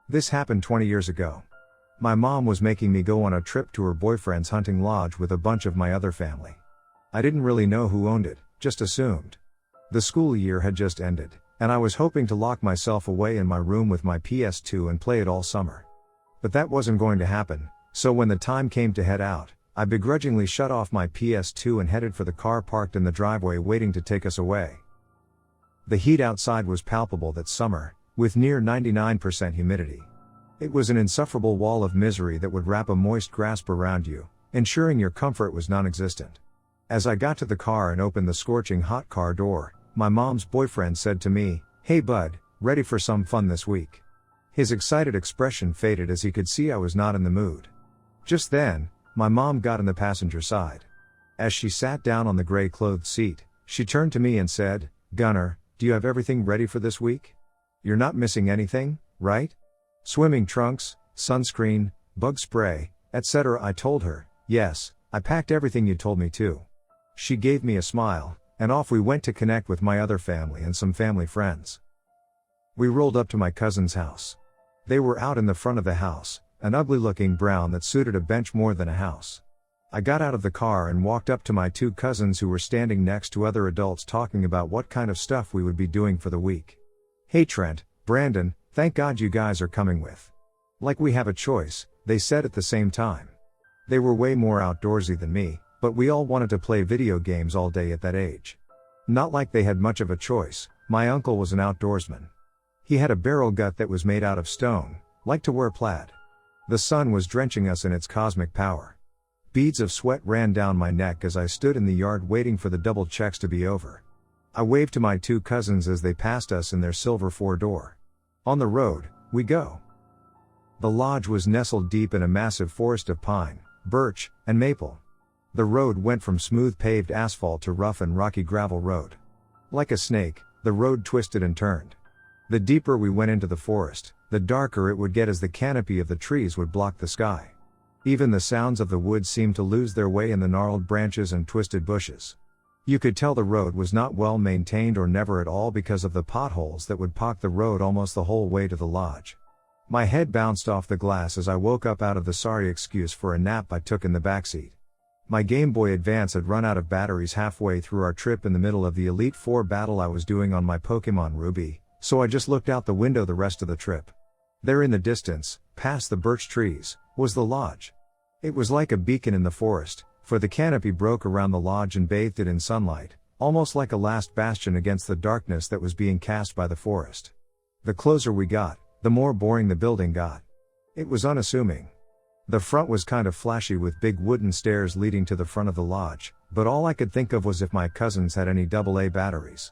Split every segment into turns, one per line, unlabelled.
This happened 20 years ago. My mom was making me go on a trip to her boyfriend's hunting lodge with a bunch of my other family. I didn't really know who owned it, just assumed. The school year had just ended, and I was hoping to lock myself away in my room with my PS2 and play it all summer. But that wasn't going to happen, so when the time came to head out, I begrudgingly shut off my PS2 and headed for the car parked in the driveway waiting to take us away. The heat outside was palpable that summer, with near 99% humidity. It was an insufferable wall of misery that would wrap a moist grasp around you, ensuring your comfort was non-existent. As I got to the car and opened the scorching hot car door, my mom's boyfriend said to me, "Hey bud, ready for some fun this week?" His excited expression faded as he could see I was not in the mood. Just then, my mom got in the passenger side. As she sat down on the gray-clothed seat, she turned to me and said, "Gunnar, do you have everything ready for this week? You're not missing anything, right? Swimming trunks, sunscreen, bug spray, etc." I told her, "Yes, I packed everything you told me to." She gave me a smile, and off we went to connect with my other family and some family friends. We rolled up to my cousin's house. They were out in the front of the house, an ugly-looking brown that suited a bench more than a house. I got out of the car and walked up to my two cousins who were standing next to other adults talking about what kind of stuff we would be doing for the week. "Hey Trent, Brandon, thank God you guys are coming with. Like we have a choice," they said at the same time. They were way more outdoorsy than me, but we all wanted to play video games all day at that age. Not like they had much of a choice. My uncle was an outdoorsman. He had a barrel gut that was made out of stone, liked to wear plaid. The sun was drenching us in its cosmic power. Beads of sweat ran down my neck as I stood in the yard waiting for the double checks to be over. I waved to my two cousins as they passed us in their silver four-door. On the road, we go. The lodge was nestled deep in a massive forest of pine, birch, and maple. The road went from smooth paved asphalt to rough and rocky gravel road. Like a snake, the road twisted and turned. The deeper we went into the forest, the darker it would get as the canopy of the trees would block the sky. Even the sounds of the woods seemed to lose their way in the gnarled branches and twisted bushes. You could tell the road was not well maintained or never at all because of the potholes that would pock the road almost the whole way to the lodge. My head bounced off the glass as I woke up out of the sorry excuse for a nap I took in the backseat. My Game Boy Advance had run out of batteries halfway through our trip in the middle of the Elite Four battle I was doing on my Pokemon Ruby, so I just looked out the window the rest of the trip. There in the distance, past the birch trees, was the lodge. It was like a beacon in the forest, for the canopy broke around the lodge and bathed it in sunlight, almost like a last bastion against the darkness that was being cast by the forest. The closer we got, the more boring the building got. It was unassuming. The front was kind of flashy with big wooden stairs leading to the front of the lodge, but all I could think of was if my cousins had any AA batteries.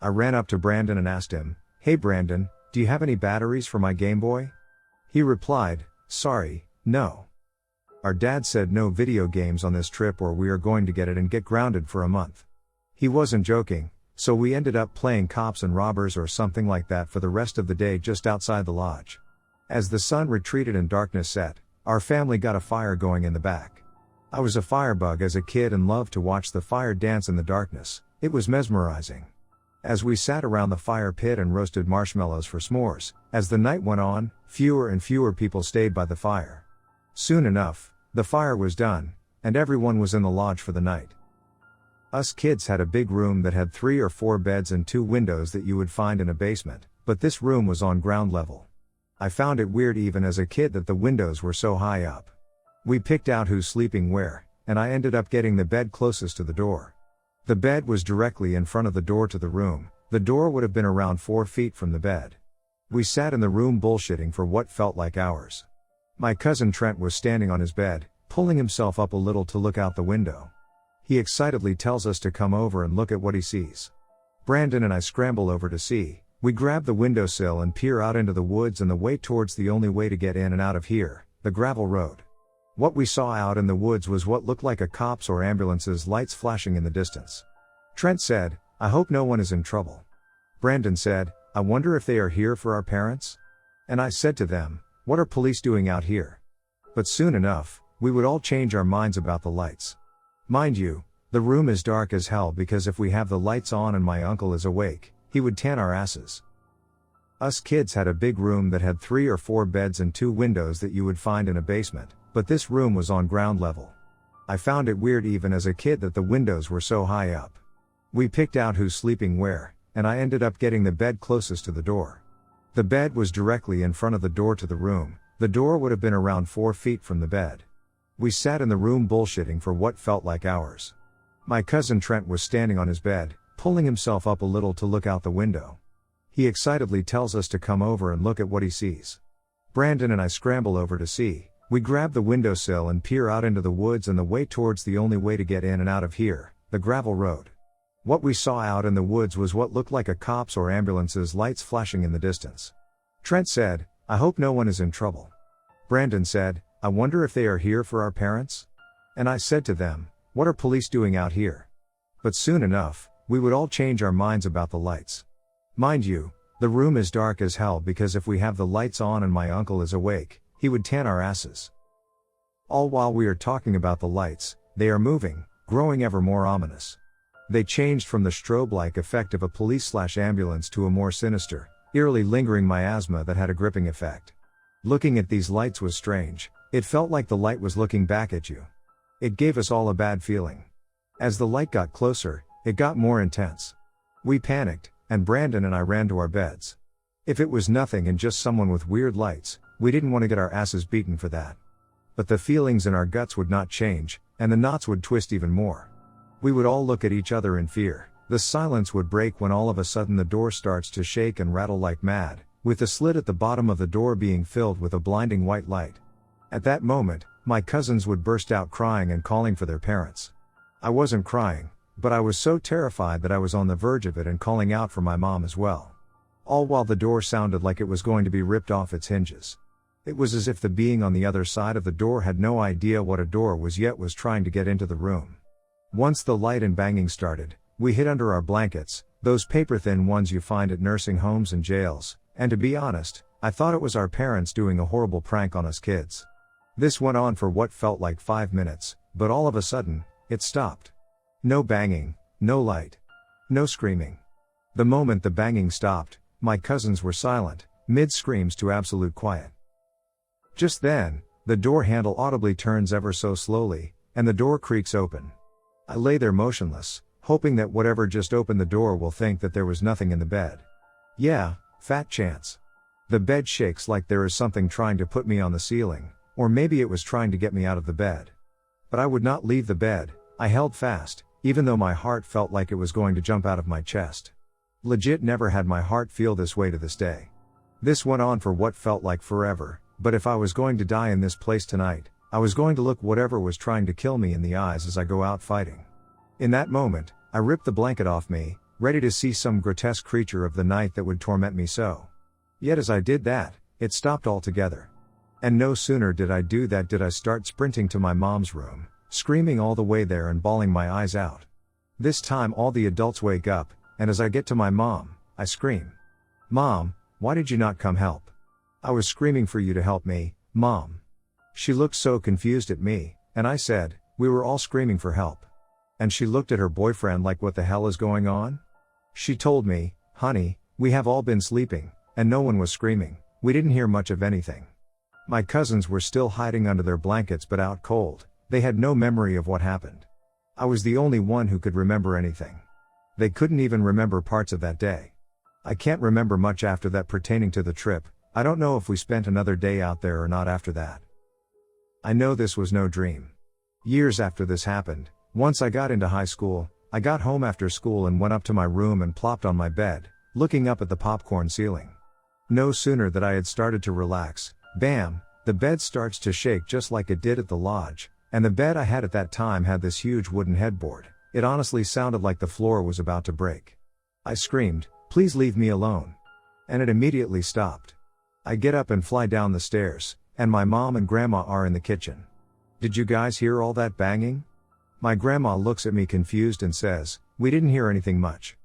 I ran up to Brandon and asked him, "Hey Brandon, do you have any batteries for my Game Boy?" He replied, "Sorry, no. Our dad said no video games on this trip or we are going to get it and get grounded for a month." He wasn't joking, so we ended up playing cops and robbers or something like that for the rest of the day just outside the lodge. As the sun retreated and darkness set, our family got a fire going in the back. I was a firebug as a kid and loved to watch the fire dance in the darkness. It was mesmerizing. As we sat around the fire pit and roasted marshmallows for s'mores, as the night went on, fewer and fewer people stayed by the fire. Soon enough, the fire was done, and everyone was in the lodge for the night. Us kids had a big room that had 3 or 4 beds and 2 windows that you would find in a basement, but this room was on ground level. I found it weird even as a kid that the windows were so high up. We picked out who's sleeping where, and I ended up getting the bed closest to the door. The bed was directly in front of the door to the room. The door would have been around 4 feet from the bed. We sat in the room bullshitting for what felt like hours. My cousin Trent was standing on his bed, pulling himself up a little to look out the window. He excitedly tells us to come over and look at what he sees. Brandon and I scramble over to see. We grab the windowsill and peer out into the woods and the way towards the only way to get in and out of here, the gravel road. What we saw out in the woods was what looked like a cop's or ambulance's lights flashing in the distance. Trent said, "I hope no one is in trouble." Brandon said, "I wonder if they are here for our parents?" And I said to them, "What are police doing out here?" But soon enough, we would all change our minds about the lights. Mind you, the room is dark as hell because if we have the lights on and my uncle is awake, he would tan our asses. Us kids had a big room that had 3 or 4 beds and 2 windows that you would find in a basement, but this room was on ground level. I found it weird even as a kid that the windows were so high up. We picked out who's sleeping where, and I ended up getting the bed closest to the door. The bed was directly in front of the door to the room. The door would have been around 4 feet from the bed. We sat in the room bullshitting for what felt like hours. My cousin Trent was standing on his bed, pulling himself up a little to look out the window. He excitedly tells us to come over and look at what he sees. Brandon and I scramble over to see. We grab the windowsill and peer out into the woods and the way towards the only way to get in and out of here, the gravel road. What we saw out in the woods was what looked like a cop's or ambulance's lights flashing in the distance. Trent said, "I hope no one is in trouble." Brandon said, "I wonder if they are here for our parents?" And I said to them, "What are police doing out here?" But soon enough, we would all change our minds about the lights. Mind you, the room is dark as hell because if we have the lights on and my uncle is awake, he would tan our asses. All while we are talking about the lights, they are moving, growing ever more ominous. They changed from the strobe-like effect of a police/ambulance to a more sinister, eerily lingering miasma that had a gripping effect. Looking at these lights was strange. It felt like the light was looking back at you. It gave us all a bad feeling. As the light got closer, it got more intense. We panicked, and Brandon and I ran to our beds. If it was nothing and just someone with weird lights, we didn't want to get our asses beaten for that. But the feelings in our guts would not change, and the knots would twist even more. We would all look at each other in fear. The silence would break when all of a sudden the door starts to shake and rattle like mad, with the slit at the bottom of the door being filled with a blinding white light. At that moment, my cousins would burst out crying and calling for their parents. I wasn't crying, but I was so terrified that I was on the verge of it and calling out for my mom as well. All while the door sounded like it was going to be ripped off its hinges. It was as if the being on the other side of the door had no idea what a door was yet was trying to get into the room. Once the light and banging started, we hid under our blankets, those paper-thin ones you find at nursing homes and jails, and to be honest, I thought it was our parents doing a horrible prank on us kids. This went on for what felt like 5 minutes, but all of a sudden, it stopped. No banging, no light. No screaming. The moment the banging stopped, my cousins were silent, mid-screams to absolute quiet. Just then, the door handle audibly turns ever so slowly, and the door creaks open. I lay there motionless, hoping that whatever just opened the door will think that there was nothing in the bed. Yeah, fat chance. The bed shakes like there is something trying to put me on the ceiling, or maybe it was trying to get me out of the bed. But I would not leave the bed. I held fast, even though my heart felt like it was going to jump out of my chest. Legit never had my heart feel this way to this day. This went on for what felt like forever, but if I was going to die in this place tonight, I was going to look whatever was trying to kill me in the eyes as I go out fighting. In that moment, I ripped the blanket off me, ready to see some grotesque creature of the night that would torment me so. Yet as I did that, it stopped altogether. And no sooner did I do that did I start sprinting to my mom's room, screaming all the way there and bawling my eyes out. This time all the adults wake up, and as I get to my mom, I scream, "Mom, why did you not come help? I was screaming for you to help me, Mom." She looked so confused at me, and I said, "We were all screaming for help." And she looked at her boyfriend like, "What the hell is going on?" She told me, "Honey, we have all been sleeping, and no one was screaming. We didn't hear much of anything." My cousins were still hiding under their blankets but out cold. They had no memory of what happened. I was the only one who could remember anything. They couldn't even remember parts of that day. I can't remember much after that pertaining to the trip. I don't know if we spent another day out there or not after that. I know this was no dream. Years after this happened, once I got into high school, I got home after school and went up to my room and plopped on my bed, looking up at the popcorn ceiling. No sooner that I had started to relax, bam, the bed starts to shake just like it did at the lodge, and the bed I had at that time had this huge wooden headboard. It honestly sounded like the floor was about to break. I screamed, "Please leave me alone." And it immediately stopped. I get up and fly down the stairs, and my mom and grandma are in the kitchen. "Did you guys hear all that banging?" My grandma looks at me confused and says, "We didn't hear anything much."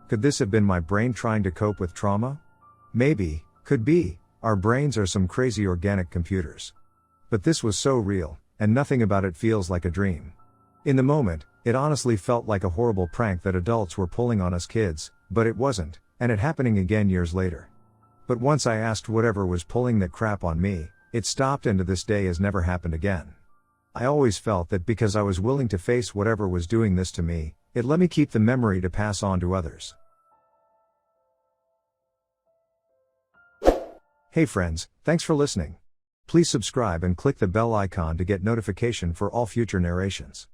Could this have been my brain trying to cope with trauma? Maybe, could be. Our brains are some crazy organic computers. But this was so real, and nothing about it feels like a dream. In the moment, it honestly felt like a horrible prank that adults were pulling on us kids, but it wasn't, and it happening again years later. But once I asked whatever was pulling that crap on me, it stopped, and to this day has never happened again. I always felt that because I was willing to face whatever was doing this to me, it let me keep the memory to pass on to others. Hey friends, thanks for listening. Please subscribe and click the bell icon to get notification for all future narrations.